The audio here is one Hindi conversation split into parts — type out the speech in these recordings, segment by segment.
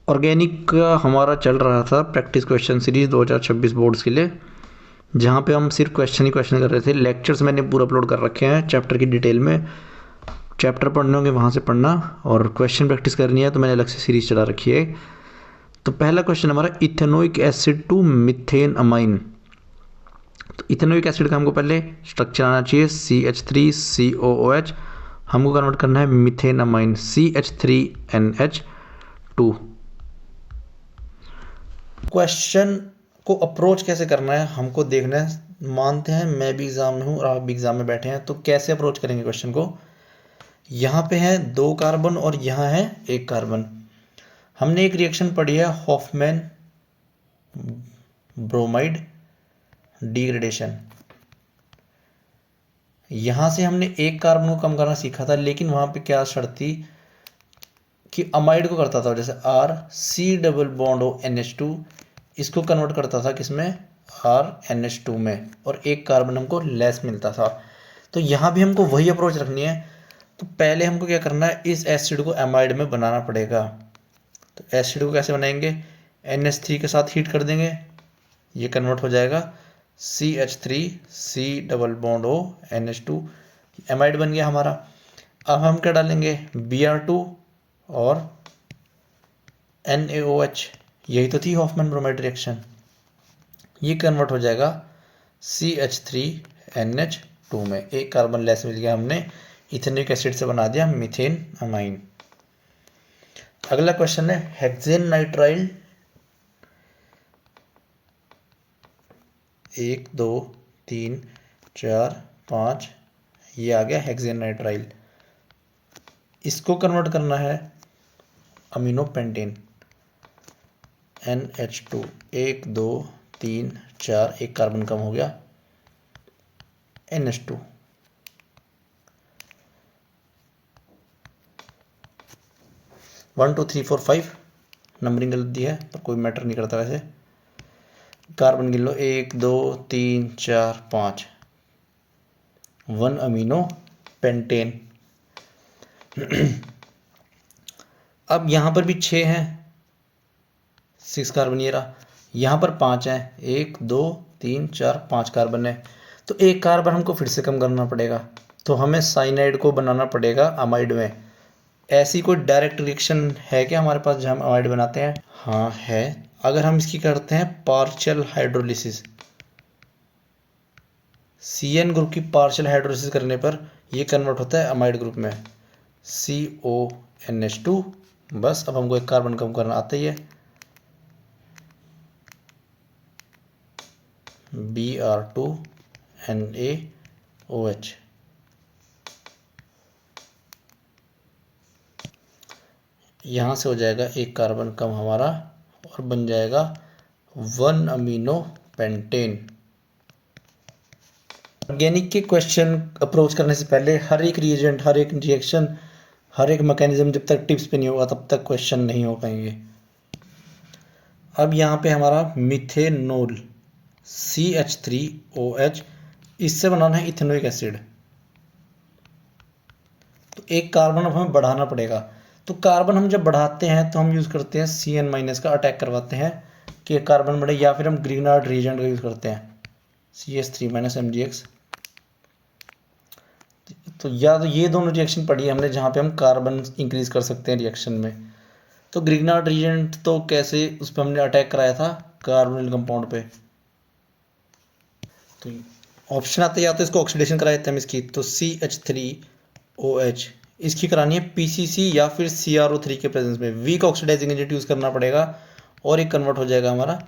ऑर्गेनिक का हमारा चल रहा था प्रैक्टिस क्वेश्चन सीरीज़ 2026 बोर्ड्स के लिए, जहाँ पे हम सिर्फ क्वेश्चन ही क्वेश्चन कर रहे थे। लेक्चर्स मैंने पूरा अपलोड कर रखे हैं चैप्टर की डिटेल में। चैप्टर पढ़ने होंगे वहाँ से पढ़ना, और क्वेश्चन प्रैक्टिस करनी है तो मैंने अलग से सीरीज़ चला रखी है। तो पहला क्वेश्चन हमारा ethanoic acid to methane amine. तो इथेनोइक एसिड का हमको पहले स्ट्रक्चर आना चाहिए CH3COOH। हमको कन्वर्ट करना है मिथेन अमाइन CH3NH2। क्वेश्चन को अप्रोच कैसे करना है हमको देखना है। मानते हैं मैं भी एग्जाम में हूँ और आप भी एग्जाम में बैठे हैं, तो कैसे अप्रोच करेंगे क्वेश्चन को। यहाँ पे है 2 कार्बन और यहाँ है 1 कार्बन। हमने एक रिएक्शन पढ़ी है हॉफमैन ब्रोमाइड डिग्रेडेशन। यहाँ से हमने 1 कार्बन को कम करना सीखा था, लेकिन वहाँ पे क्या शर्त थी कि अमाइड को करता था, जैसे RC double bond O NH2 इसको कन्वर्ट करता था किसमें, RNH2 में, और 1 कार्बन हमको लेस मिलता था। तो यहाँ भी हमको वही अप्रोच रखनी है। तो पहले हमको क्या करना है, इस एसिड को एमाइड में बनाना पड़ेगा। तो एसिड को कैसे बनाएंगे, NH3 के साथ हीट कर देंगे, ये कन्वर्ट हो जाएगा CH3C double bond O NH2, amide बन गया हमारा। अब हम क्या डालेंगे, Br2 और NaOH, यही तो थी हॉफमैन ब्रोमाइड रिएक्शन। ये कन्वर्ट हो जाएगा CH3NH2 में, 1 कार्बन लेस मिल गया, हमने इथेनोइक एसिड से बना दिया मीथेन अमाइन। अगला क्वेश्चन है हेक्सेन नाइट्राइल 1 2 3 4 5, ये आ गया हेक्सेन नाइट्राइल। इसको कन्वर्ट करना है अमीनो पेंटेन NH2, 1 2 3 4, 1 कार्बन कम हो गया NH2। One two three four five numbering गलत दी है, पर कोई मैटर नहीं करता। वैसे कार्बन गिन लो, 1 2 3 4 5, 1 अमीनो पेंटेन। अब यहाँ पर भी 6 हैं, 6 कार्बन ये रहा, यहाँ पर 5 हैं, 1 2 3 4 5 कार्बन है। तो 1 कार्बन हमको फिर से कम करना पड़ेगा, तो हमें साइनाइड को बनाना पड़ेगा अमाइड में। ऐसी कोई डायरेक्ट रिएक्शन है क्या हमारे पास जहाँ हम अमाइड बनाते हैं? हाँ है। अगर हम इसकी करते हैं पार्शियल हाइड्रोलिसिस, CN ग्रुप की पार्शियल हाइड्रोलिसिस करने पर ये कन्वर्ट होता है अमाइड ग्रुप में CONH2। बस अब हमको 1 कार्बन कम करना आता ही है, Br2NaOH। यहाँ से हो जाएगा 1 कार्बन कम हमारा, और बन जाएगा 1 अमीनो पेंटेन। ऑर्गेनिक के क्वेश्चन अप्रोच करने से पहले हर एक रिएजेंट, हर एक रिएक्शन, हर एक मैकेनिज्म जब तक टिप्स पे नहीं होगा तब तक क्वेश्चन नहीं हो पाएंगे। अब यहाँ पे हमारा मिथेनॉल CH3OH, इससे बनाना है इथेनोइक एसिड। तो 1 कार्बन अब हमें बढ़ाना पड़ेगा। तो कार्बन हम जब बढ़ाते हैं तो हम यूज़ करते हैं CN- का, अटैक करवाते हैं कि 1 कार्बन बढ़े, या फिर हम ग्रीनार्ड रिएजेंट का यूज़ करते हैं CH3 - MgX। तो या तो ये दोनों रिएक्शन पढ़ी है हमने जहाँ पे हम कार्बन इंक्रीज कर सकते हैं रिएक्शन में। तो ग्रिग्नार्ड रिएजेंट तो कैसे, उस पर हमने अटैक कराया था कार्बोनिल कंपाउंड पे। तो ऑप्शन आता है, या तो इसको ऑक्सीडेशन कराए थे हम इसकी, तो CH3OH, इसकी करानी है PCC या फिर CrO3 के प्रेजेंस में। वीक ऑक्सीडाइजिंग एजेंट यूज़ करना पड़ेगा, और एक कन्वर्ट हो जाएगा हमारा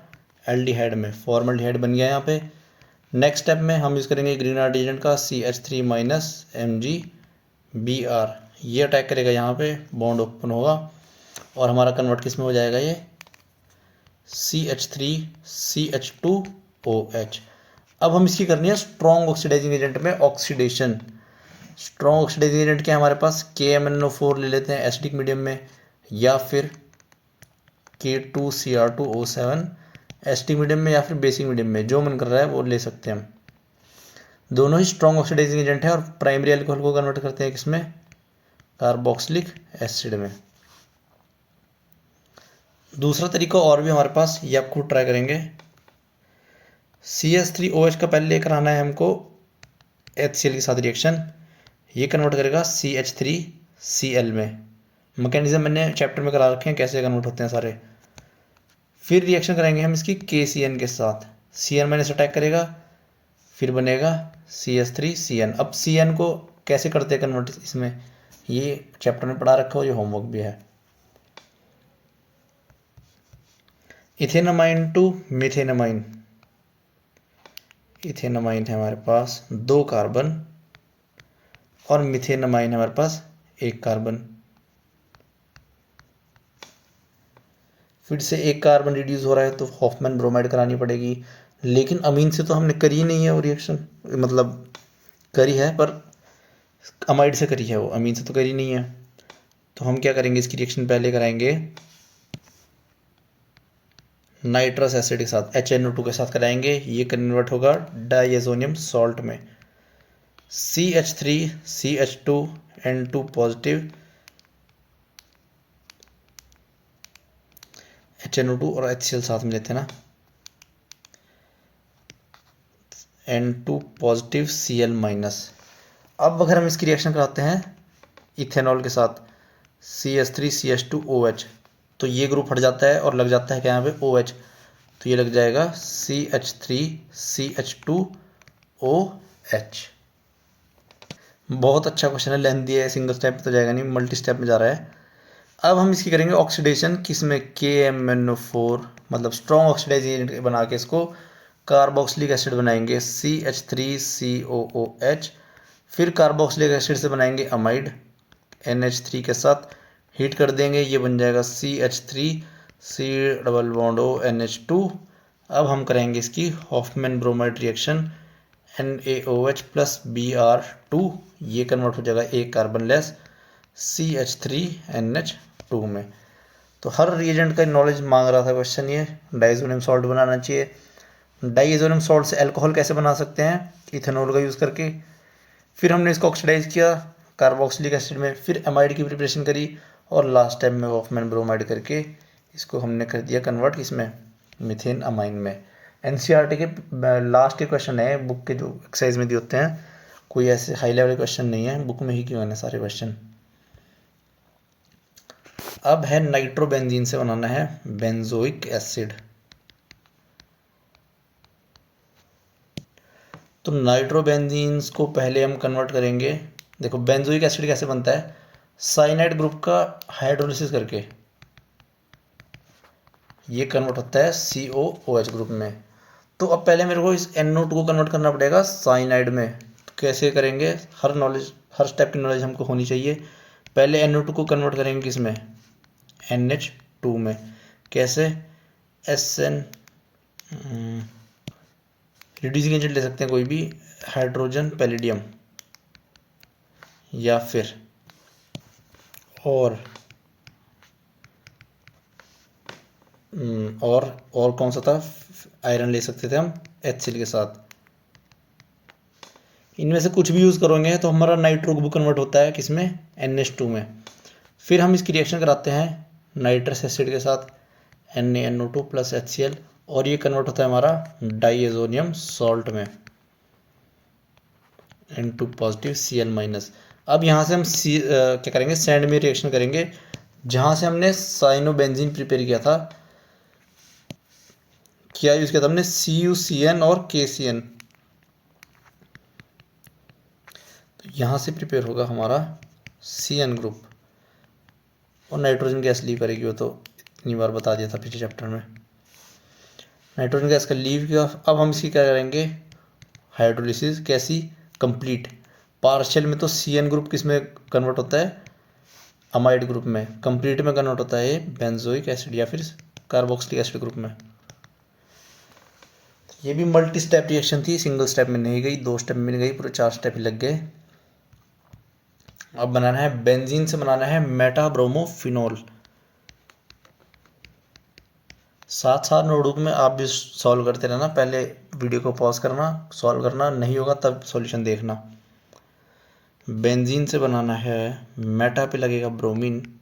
एल्डिहाइड में, फॉर्मल्डिहाइड बन गया यहाँ पे। नेक्स्ट स्टेप में हम यूज़ करेंगे ग्रीनार्ड एजेंट का CH3 - MgBr, ये अटैक करेगा यहाँ पे, बॉन्ड ओपन होगा, और हमारा कन्वर्ट किस में हो जाएगा, ये CH3CH2OH। अब हम इसकी करनी है स्ट्रॉन्ग ऑक्सीडाइजिंग एजेंट में ऑक्सीडेशन। स्ट्रॉन्ग ऑक्सीडाइजिंग एजेंट क्या है हमारे पास, KMnO4 ले लेते हैं एसिडिक मीडियम में, या फिर K2Cr2O7 एसिडिक मीडियम में, या फिर बेसिक मीडियम में, जो मन कर रहा है वो ले सकते हैं हम। दोनों ही स्ट्रॉन्ग ऑक्सीडाइजिंग एजेंट है, और प्राइमरी अल्कोहल को कन्वर्ट करते हैं किसमें, कार्बोक्सिलिक एसिड में। दूसरा तरीका और भी हमारे पास, ये आपको ट्राई करेंगे। CH3OH का पहले लेकर आना है हमको HCl के साथ रिएक्शन, ये कन्वर्ट करेगा CH3Cl में। मैकेनिज्म मैंने चैप्टर में करा रखे हैं कैसे कन्वर्ट होते हैं सारे। फिर रिएक्शन करेंगे हम इसकी KCN के साथ, CN माइनस अटैक करेगा, फिर बनेगा CH3CN। अब CN को कैसे करते हैं कन्वर्ट इसमें, ये चैप्टर में पढ़ा रखा हो, ये होमवर्क भी है। इथेनामाइन टू मिथेनामाइन, इथेनामाइन है हमारे पास 2 कार्बन और मिथेनामाइन है हमारे पास 1 कार्बन। फिर से 1 कार्बन रिड्यूस हो रहा है तो हॉफमैन ब्रोमाइड करानी पड़ेगी, लेकिन अमीन से तो हमने करी नहीं है वो रिएक्शन, मतलब करी है पर अमाइड से करी है, वो अमीन से तो करी नहीं है। तो हम क्या करेंगे, इसकी रिएक्शन पहले कराएंगे नाइट्रस एसिड के साथ, HNO2 के साथ कराएंगे, ये कन्वर्ट होगा डाइएजोनियम सॉल्ट में। CH3CH2N2 पॉजिटिव, HNO2 और HCl साथ में लेते हैं ना, N2 पॉजिटिव Cl माइनस। अब अगर हम इसकी रिएक्शन कराते हैं इथेनॉल के साथ CH3CH2OH, तो ये ग्रुप हट जाता है और लग जाता है क्या यहाँ पे OH, तो ये लग जाएगा CH3CH2OH। बहुत अच्छा क्वेश्चन है, लेंथी है, सिंगल स्टेप में तो जाएगा नहीं, मल्टी स्टेप में जा रहा है। अब हम इसकी करेंगे ऑक्सीडेशन, किसमें KMnO4, मतलब स्ट्रॉन्ग ऑक्सीडाइज बना के इसको कार्बोक्सिलिक एसिड बनाएंगे CH3COOH। फिर कार्बोक्सिलिक एसिड से बनाएंगे अमाइड NH3 के साथ, हीट कर देंगे, ये बन जाएगा CH3C≡NH2। अब हम करेंगे इसकी Hoffmann bromide reaction, NaOH plus Br2, ये कन्वर्ट हो जाएगा 1 कार्बन लेस CH3NH2 में। तो हर रिएजेंट का नॉलेज मांग रहा था क्वेश्चन ये। डाइएजोनियम सॉल्ट बनाना चाहिए, डाइएजोनियम सॉल्ट से अल्कोहल कैसे बना सकते हैं, इथेनॉल का यूज़ करके। फिर हमने इसको ऑक्सीडाइज किया कार्बोक्सिलिक एसिड में, फिर एमाइड की प्रिपरेशन करी, और लास्ट टाइम में हॉफमैन ब्रोमाइड करके इसको हमने कर दिया कन्वर्ट किसमें, मिथेन अमाइन में। NCERT के लास्ट के क्वेश्चन है, बुक के जो एक्सरसाइज में दिए होते हैं, कोई ऐसे हाई लेवल क्वेश्चन नहीं है, बुक में ही क्यों है सारे क्वेश्चन। अब है नाइट्रोबेंजीन से बनाना है बेंजोइक एसिड। तो नाइट्रोबेंजीन्स को पहले हम कन्वर्ट करेंगे। देखो बेंजोइक एसिड कैसे बनता है, साइनाइड ग्रुप का हाइड्रोलिसिस करके ये कन्वर्ट होता है COOH ग्रुप में। तो अब पहले मेरे को इस NO2 को कन्वर्ट करना पड़ेगा साइनाइड में। तो कैसे करेंगे, हर नॉलेज, हर स्टेप की नॉलेज हमको होनी चाहिए। पहले NO2 को कन्वर्ट करेंगे किसमें, NH2 में। कैसे, SN रिड्यूसिंग एजेंट ले सकते हैं कोई भी, हाइड्रोजन पैलिडियम, या फिर और कौन सा था, आयरन ले सकते थे हम HCl के साथ। इनमें से कुछ भी यूज़ करोगे तो हमारा नाइट्रो ग्रुप कन्वर्ट होता है किसमें, NH2 में। फिर हम इसकी रिएक्शन कराते हैं नाइट्रस एसिड के साथ NaNO2 प्लस HCl, और ये कन्वर्ट होता है हमारा डाइएजोनियम सॉल्ट में N2 पॉजिटिव Cl माइनस। अब यहाँ से हम क्या करेंगे, सैंड में रिएक्शन करेंगे, जहाँ से हमने साइनोबेंजीन प्रिपेयर किया था। क्या यूज़ किया था हमने, CuCN और KCN। तो यहाँ से प्रिपेयर होगा हमारा CN ग्रुप, और नाइट्रोजन गैस लीव करेगी, वो तो इतनी बार बता दिया था पिछले चैप्टर में। नाइट्रोजन गैस का लीव किया। अब हम इसकी क्या करेंगे, हाइड्रोलिसिस कैसी, कंप्लीट। पार्शियल में तो CN ग्रुप किस में कन्वर्ट होता है, अमाइड ग्रुप में। कंप्लीट में कन्वर्ट होता है बेंजोइक एसिड या फिर कार्बोक्सिलिक एसिड ग्रुप में। ये भी मल्टी स्टेप रिएक्शन थी, सिंगल स्टेप में नहीं गई, 2 स्टेप में नहीं गई, पूरे 4 स्टेप ही लग गए। अब बनाना है बेंजीन से बनाना है मेटाब्रोमोफिनॉल। साथ साथ नोटबुक में आप भी सॉल्व करते रहना, पहले वीडियो को पॉज करना, सॉल्व करना, नहीं होगा तब सॉल्यूशन देखना। बेंजीन से बनाना है, मेटा पे लगेगा ब्रोमीन,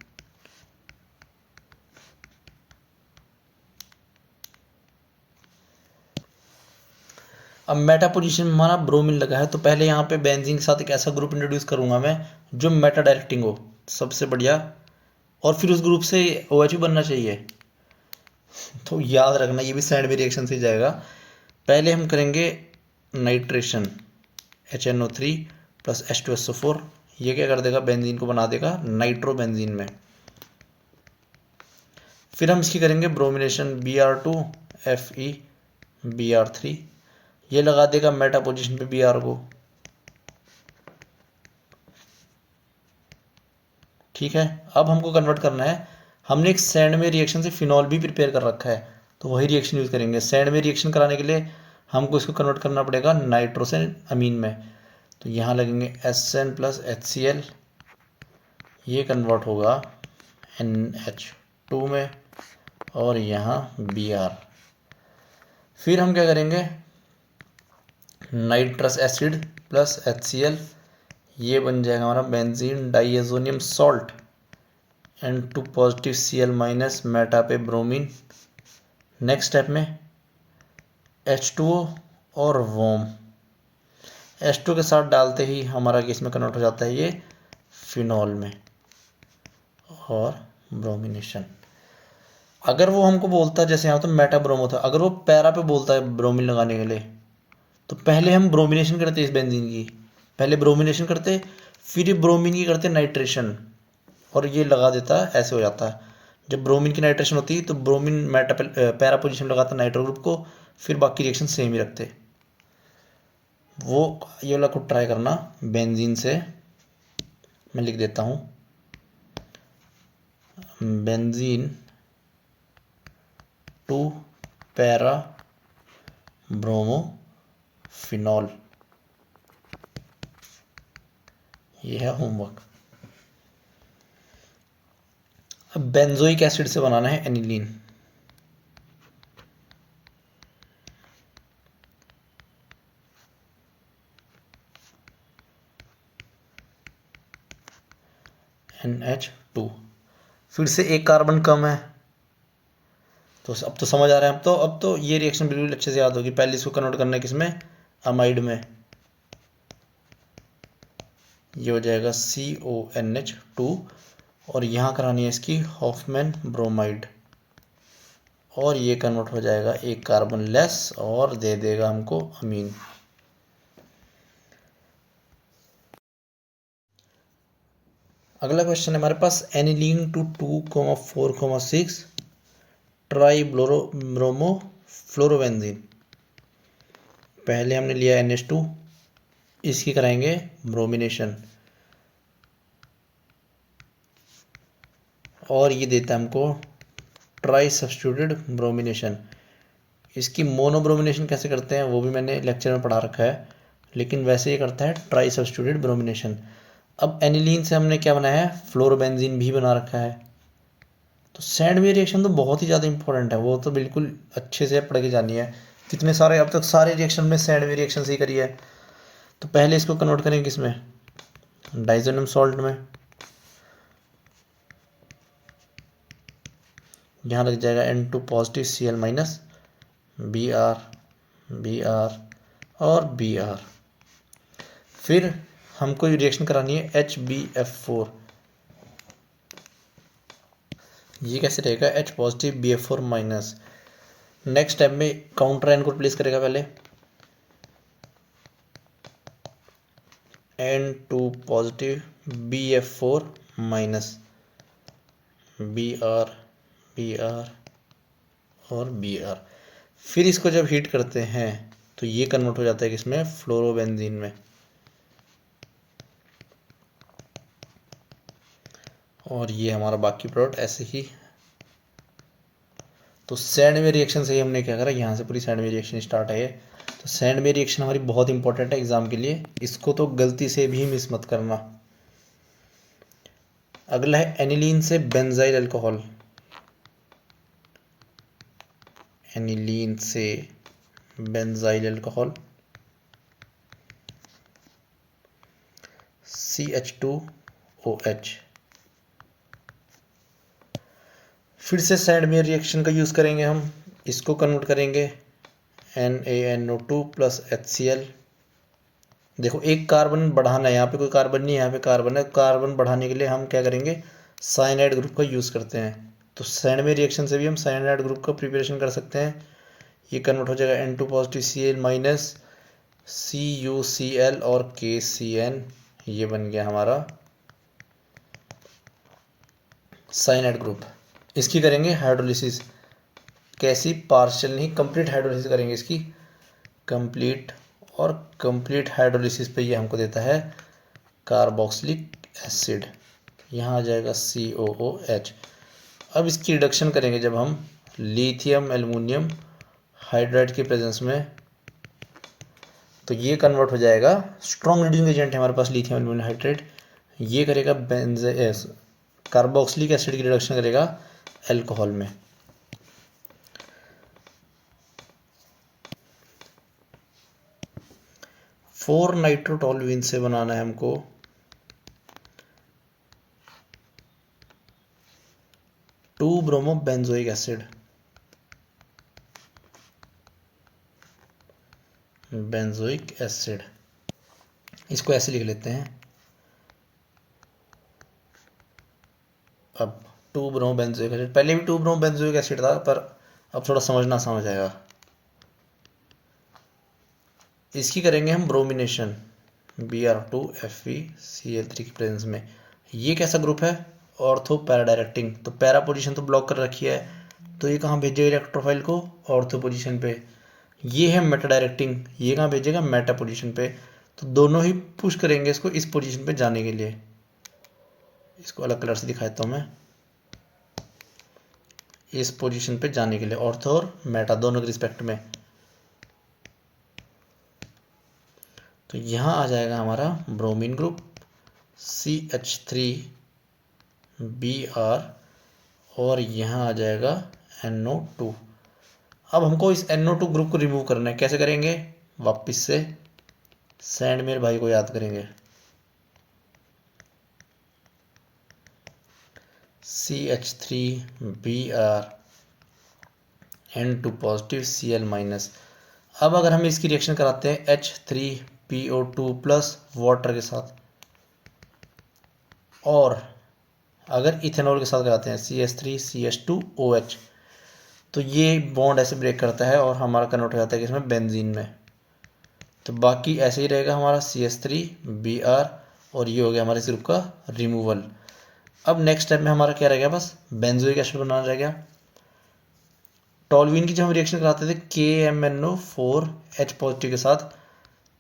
अब मेटा पोजीशन में हमारा ब्रोमीन लगा है, तो पहले यहाँ पे बेंजीन के साथ एक ऐसा ग्रुप इंट्रोड्यूस करूंगा मैं जो मेटा डायरेक्टिंग हो, सबसे बढ़िया, और फिर उस ग्रुप से OH भी बनना चाहिए। तो याद रखना ये भी सैंडविच रिएक्शन से जाएगा। पहले हम करेंगे नाइट्रेशन HNO3 प्लस H2SO4, ये क्या कर देगा, बेंजीन को बना देगा नाइट्रो बेंजीन में। फिर हम इसकी करेंगे ब्रोमिनेशन Br2 Fe Br3, ये लगा देगा मेटा पोजीशन पे Br को। ठीक है, अब हमको कन्वर्ट करना है, हमने एक सैंडविच रिएक्शन से फिनॉल भी प्रिपेयर कर रखा है, तो वही रिएक्शन यूज करेंगे। सैंडविच रिएक्शन कराने के लिए हमको इसको कन्वर्ट करना पड़ेगा नाइट्रो से अमीन में, तो यहाँ लगेंगे SN प्लस HCl, ये कन्वर्ट होगा NH2 में, और यहाँ Br। फिर हम क्या करेंगे, नाइट्रस एसिड प्लस HCl, ये बन जाएगा हमारा benzene diazonium salt, N2 positive Cl minus Meta पे ब्रोमीन। नेक्स्ट स्टेप में H2O और वोम, H2 के साथ डालते ही हमारा केस में कन्वर्ट हो जाता है ये फिनॉल में, और ब्रोमिनेशन। अगर वो हमको बोलता है, जैसे यहाँ तो मेटा ब्रोमो था, अगर वो पैरा पे बोलता है ब्रोमीन लगाने के लिए, तो पहले हम ब्रोमिनेशन करते इस बेंजीन की, पहले ब्रोमिनेशन करते, फिर ब्रोमीन की करते नाइट्रेशन, और ये लगा देता है, ऐसे हो जाता है। जब ब्रोमीन की नाइट्रेशन होती है तो ब्रोमीन मेटा पैरा पोजीशन लगाता है नाइट्रो ग्रुप को, फिर बाकी रिएक्शन सेम ही रखते। वो ये वाला को ट्राई करना बेंजीन से, मैं लिख देता हूँ बेंजीन 2 पैरा ब्रोमो फिनॉल, ये है होमवर्क। अब बेंजोइक एसिड से बनाना है एनिलीन, NH2, फिर से एक कार्बन कम है, तो अब तो समझ आ रहा है। अब तो ये रिएक्शन बिल्कुल अच्छे से याद होगी। पहले इसको कन्वर्ट करना है किसमें, अमाइड में, ये हो जाएगा CONH2, और यहाँ करानी है इसकी हॉफमैन ब्रोमाइड, और ये कन्वर्ट हो जाएगा एक कार्बन लेस और दे देगा हमको अमीन। अगला क्वेश्चन है हमारे पास, aniline to 2,4,6 tribromo fluorobenzene. पहले हमने लिया NH2, इसकी कराएंगे ब्रोमिनेशन, और ये देता है हमको ट्राई सब्स्टिट्यूटेड ब्रोमिनेशन। इसकी मोनोब्रोमिनेशन कैसे करते हैं वो भी मैंने लेक्चर में पढ़ा रखा है, लेकिन वैसे ये करता है ट्राई सब्स्टिट्यूटेड ब्रोमिनेशन। अब एनिलीन से हमने क्या बनाया है, फ्लोरोबेंजीन भी बना रखा है। तो सैंडविच रिएक्शन तो बहुत ही ज़्यादा इंपॉर्टेंट है, वो तो बिल्कुल अच्छे से पढ़ के जानी है। कितने सारे अब तक सारे रिएक्शन में सैंडविच रिएक्शन से ही करी है। तो पहले इसको कन्वर्ट करेंगे किसमें, डाइजोनियम सॉल्ट में, यहाँ लग जाएगा N2 positive Cl minus Br और Br। फिर हमको ये रिएक्शन करानी है HbF4, ये कैसे रहेगा, H positive BF4 minus. Next step में काउंटर आयन को रिप्लेस करेगा, पहले N2 positive BF4 minus Br और Br। फिर इसको जब हीट करते हैं तो ये कन्वर्ट हो जाता है किसमें, फ्लोरोबेंजीन में, और ये हमारा बाकी प्रोडक्ट ऐसे ही। तो सैंडविच रिएक्शन से ही हमने क्या करा, यहाँ से पूरी सैंडविच रिएक्शन स्टार्ट है। तो सैंडविच रिएक्शन हमारी बहुत इंपॉर्टेंट है एग्जाम के लिए, इसको तो गलती से भी मिस मत करना। अगला है एनिलीन से बेंजाइल अल्कोहल, एनिलीन से बेंजाइल अल्कोहल CH2OH। फिर से सैंडविच रिएक्शन का यूज़ करेंगे हम, इसको कन्वर्ट करेंगे NaNO2 प्लस HCl। देखो एक कार्बन बढ़ाना है, यहाँ पे कोई कार्बन नहीं है, यहाँ पे कार्बन है। कार्बन बढ़ाने के लिए हम क्या करेंगे, साइनाइड ग्रुप का यूज़ करते हैं। तो सैंडमे रिएक्शन से भी हम साइनाइड ग्रुप का प्रिपरेशन कर सकते हैं। ये कन्वर्ट हो जाएगा N2 positive Cl minus CuCl और KCN। ये बन गया हमारा साइनाइड ग्रुप। इसकी करेंगे हाइड्रोलिसिस। कैसी, पार्शियल नहीं, कंप्लीट हाइड्रोलिसिस करेंगे इसकी, कंप्लीट। और कंप्लीट हाइड्रोलिसिस पे ये हमको देता है कार्बोक्सिलिक एसिड। यहाँ आ जाएगा COOH। अब इसकी रिडक्शन करेंगे जब हम लिथियम एल्युमिनियम हाइड्राइड के प्रेजेंस में, तो ये कन्वर्ट हो जाएगा, स्ट्रॉन्ग रिड्यूसिंग एजेंट है हमारे पास लिथियम एल्युमिनियम हाइड्राइड। ये करेगा कार्बोक्सिलिक एसिड की रिडक्शन करेगा अल्कोहल में। फोर नाइट्रोटोलुइन से बनाना है हमको 2-ब्रोमोबेंजोइक एसिड। बेंजोइक एसिड, इसको ऐसे लिख लेते हैं। अब 2-ब्रोमोबेंजोइक एसिड, पहले भी 2-ब्रोमोबेंजोइक एसिड था, पर अब थोड़ा समझना समझ आएगा। इसकी करेंगे हम ब्रोमिनेशन Br2FeCl3 की प्रेजेंस में। ये कैसा ग्रुप है, ऑर्थो पैरा डायरेक्टिंग। तो पैरा पोजीशन तो ब्लॉक कर रखी है, तो ये कहाँ भेजेगा इलेक्ट्रोफाइल को, ऑर्थो पोजीशन पे। ये है मेटा डायरेक्टिंग, ये कहाँ भेजेगा, मेटा पोजीशन पे। तो दोनों ही पुश करेंगे इसको इस पोजीशन पे जाने के लिए। इसको अलग कलर से दिखाता हूँ मैं, इस पोजीशन पे जाने के लिए, ऑर्थो और मेटा दोनों के रिस्पेक्ट में। तो यहाँ आ जाएगा हमारा ब्रोमीन ग्रुप CH3Br, और यहाँ आ जाएगा NO2। अब हमको इस NO2 ग्रुप को रिमूव करना है। कैसे करेंगे, वापस से सैंडमेर भाई को याद करेंगे। CH3Br N2 positive Cl minus. अब अगर हम इसकी रिएक्शन कराते हैं H3PO2 प्लस वाटर के साथ, और अगर इथेनॉल के साथ कराते हैं CH3CH2OH, तो ये बॉन्ड ऐसे ब्रेक करता है और हमारा कन्वर्ट हो जाता है किसमें, बेंजीन में। तो बाकी ऐसे ही रहेगा हमारा CH3Br, और ये हो गया हमारे इस ग्रुप का रिमूवल। अब नेक्स्ट स्टेप में हमारा क्या रह गया, बस बेंजोइक एसिड बनाना रह गया। टोलुइन की जब हम रिएक्शन कराते थे KMnO4H पॉजिटिव के साथ,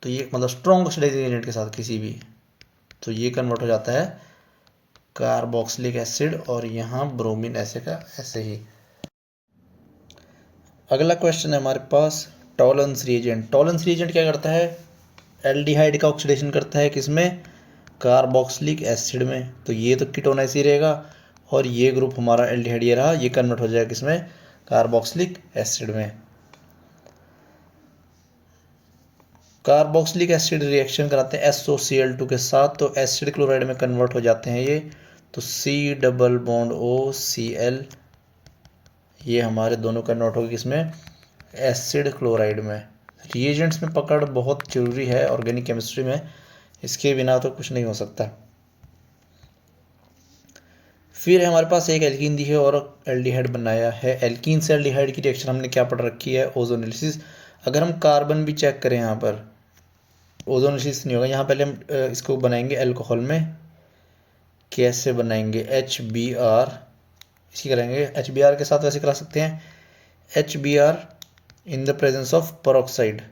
तो ये मतलब स्ट्रॉन्ग ऑक्सीडाइजिंग एजेंट के साथ किसी भी, तो ये कन्वर्ट हो जाता है कार्बोक्सिलिक एसिड, और यहाँ ब्रोमीन ऐसे का ऐसे ही। अगला क्वेश्चन है हमारे पास टॉलरेंस रिएजेंट। टॉलरेंस रिएजेंट क्या करता है, एल्डिहाइड का ऑक्सीडेशन करता है किसमें, कार्बोक्सिलिक एसिड में। तो ये तो कीटोन ऐसे ही रहेगा, और ये ग्रुप हमारा एल्डिहाइड ये रहा, ये कन्वर्ट हो जाएगा किसमें, कार्बोक्सिलिक एसिड में। कार्बोक्सिलिक एसिड रिएक्शन कराते हैं SOCl2 के साथ, तो एसिड क्लोराइड में कन्वर्ट हो जाते हैं ये। तो C+OCl, ये हमारे दोनों कन्वर्ट होगी किसमें, एसिड क्लोराइड में। रिएजेंट्स में पकड़ बहुत जरूरी है ऑर्गेनिक केमिस्ट्री में, इसके बिना तो कुछ नहीं हो सकता। फिर हमारे पास एक एल्कीन दी है और एल्डिहाइड बनाया है। एल्कीन से एल्डिहाइड की रिएक्शन हमने क्या पढ़ रखी है, ओजोनेलिसिस। अगर हम कार्बन भी चेक करें यहाँ पर, ओजोनेलिसिस नहीं होगा। यहाँ पहले हम इसको बनाएंगे अल्कोहल में। कैसे बनाएंगे, HBr, इसकी करेंगे HBr के साथ वैसे करा सकते हैं, HBr in the presence of peroxide,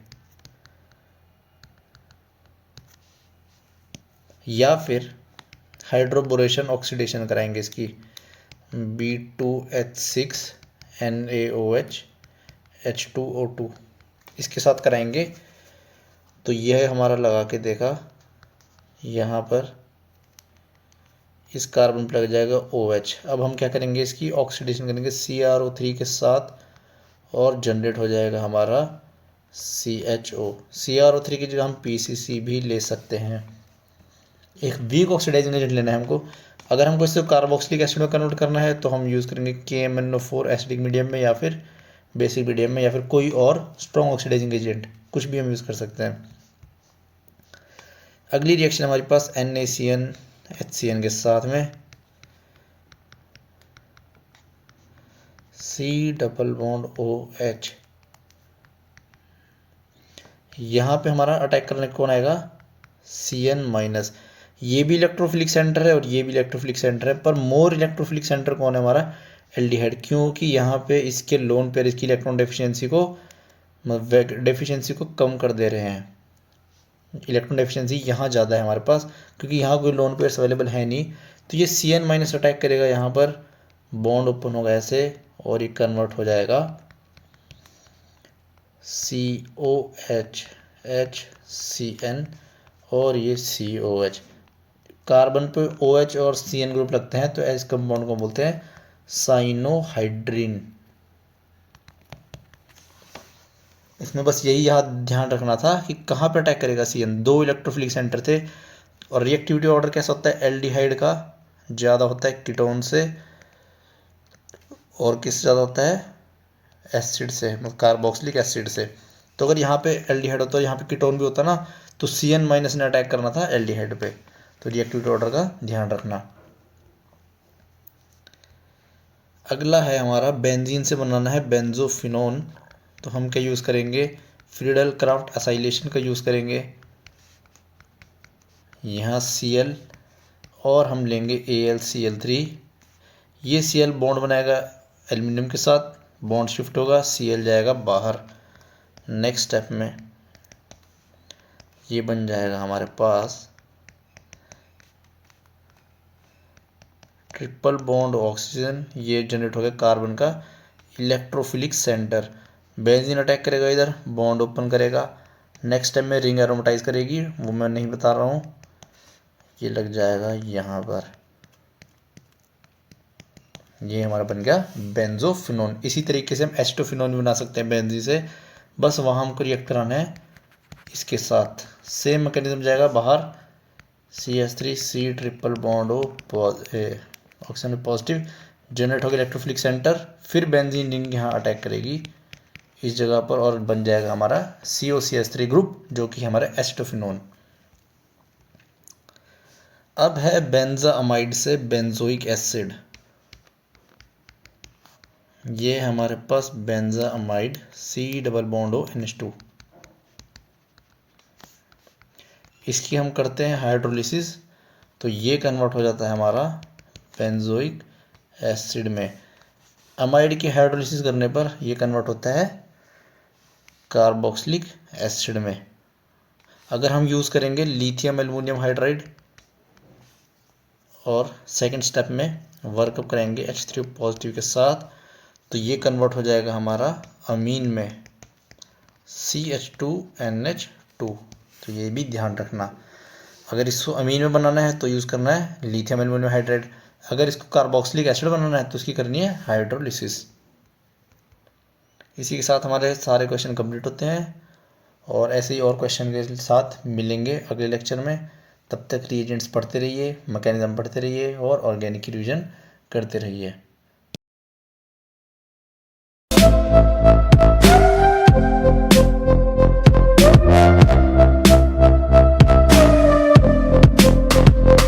या फिर हाइड्रोबोरेशन ऑक्सीडेशन कराएंगे इसकी, B2H6NaOH H2O2 इसके साथ कराएंगे। तो यह हमारा लगा के देखा, यहाँ पर इस कार्बन पर लग जाएगा OH। अब हम क्या करेंगे, इसकी ऑक्सीडेशन करेंगे CrO3 के साथ, और जनरेट हो जाएगा हमारा CHO। CrO3 की जगह हम PCC भी ले सकते हैं। एक वीक ऑक्सीडाइजिंग एजेंट लेना है हमको। अगर हमको इससे कार्बोक्सिलिक एसिड में कन्वर्ट करना है, तो हम यूज़ करेंगे KMnO4 एसिडिक मीडियम में, या फिर बेसिक मीडियम में, या फिर कोई और स्ट्रॉन्ग ऑक्सीडाइजिंग एजेंट, कुछ भी हम यूज़ कर सकते हैं। अगली रिएक्शन हमारे पास NaCN HCN के साथ में C डबल बॉन्ड OH। यहाँ पे हमारा अटैक करने कौन आएगा, Cn माइनस। ये भी इलेक्ट्रोफिलिक सेंटर है और ये भी इलेक्ट्रोफिलिक सेंटर है, पर मोर इलेक्ट्रोफिलिक सेंटर कौन है हमारा, एल्डिहाइड, क्योंकि यहाँ पे इसके लोन पेयर इसकी इलेक्ट्रॉन डेफिशिएंसी को कम कर दे रहे हैं। इलेक्ट्रॉन डेफिशिएंसी यहाँ ज़्यादा है हमारे पास, क्योंकि यहाँ कोई लोन पेयर्स अवेलेबल है नहीं। तो ये Cn माइनस अटैक करेगा, यहाँ पर बॉन्ड ओपन होगा ऐसे और ये कन्वर्ट हो जाएगा COH HCN और ये COH। कार्बन पे OH और CN ग्रुप लगते हैं तो इस कंपाउंड को बोलते हैं साइनोहाइड्रिन। इसमें बस यही याद ध्यान रखना था कि कहाँ पे अटैक करेगा CN। दो इलेक्ट्रोफिलिक सेंटर थे और रिएक्टिविटी ऑर्डर कैसा होता है, एल्डिहाइड का ज़्यादा होता है कीटोन से, और किस ज़्यादा होता है, एसिड से, मतलब कार्बोक्सिलिक एसिड से। तो अगर यहाँ पे एल्डिहाइड होता है, यहाँ पे कीटोन भी होता ना, तो Cn माइनस ने अटैक करना था एल्डिहाइड पे। तो रिएक्टिविटी ऑर्डर का ध्यान रखना। अगला है हमारा बेंजीन से बनाना है बेंजोफिनोन। तो हम क्या यूज़ करेंगे, फ्रीडल क्राफ्ट एसाइलेशन का यूज़ करेंगे। यहाँ Cl और हम लेंगे AlCl3। ये Cl बॉन्ड बनाएगा एल्युमिनियम के साथ, बॉन्ड शिफ्ट होगा, Cl जाएगा बाहर। नेक्स्ट स्टेप में ये बन जाएगा हमारे पास ट्रिपल बॉन्ड ऑक्सीजन। ये जनरेट हो गया कार्बन का इलेक्ट्रोफिलिक सेंटर। बेंजीन अटैक करेगा इधर, बॉन्ड ओपन करेगा। नेक्स्ट स्टेप में रिंग एरोमेटाइज करेगी, वो मैं नहीं बता रहा हूँ। ये लग जाएगा यहाँ पर, ये हमारा बन गया बेंजोफिनोन। इसी तरीके से हम एस्टोफिनोन भी बना सकते हैं बेंजीन से, बस वहाँ हमको रिएक्ट कराना है इसके साथ। सेम मैकेनिज्म जाएगा बाहर, CH3 C triple bond oxygen में पॉजिटिव, जनरेट होगा इलेक्ट्रोफिलिक सेंटर, फिर बेंजीन रिंग यहाँ अटैक करेगी इस जगह पर और बन जाएगा हमारा COCH3 ग्रुप, जो कि हमारा एस्टोफिनोन। अब है बेंजामाइड से बेंजोइक एसिड। ये हमारे पास benzamide C double bond ONH2। इसकी हम करते हैं हाइड्रोलिसिस, तो ये कन्वर्ट हो जाता है हमारा बेंजोइक एसिड में। अमाइड की हाइड्रोलिसिस करने पर ये कन्वर्ट होता है कार्बोक्सिलिक एसिड में। अगर हम यूज़ करेंगे लिथियम एल्युमिनियम हाइड्राइड और सेकंड स्टेप में वर्कअप करेंगे H3 पॉजिटिव के साथ, तो ये कन्वर्ट हो जाएगा हमारा अमीन में CH2NH2। तो ये भी ध्यान रखना, अगर इसको अमीन में बनाना है तो यूज़ करना है लिथियम एल्युमिनियम हाइड्राइड, अगर इसको कार्बोक्सिलिक एसिड बनाना है तो इसकी करनी है हाइड्रोलिसिस। इसी के साथ हमारे सारे क्वेश्चन कंप्लीट होते हैं और ऐसे ही और क्वेश्चन के साथ मिलेंगे अगले लेक्चर में। तब तक रिएजेंट्स पढ़ते रहिए, मैकेनिज्म पढ़ते रहिए और ऑर्गेनिक रिवीजन करते रहिए।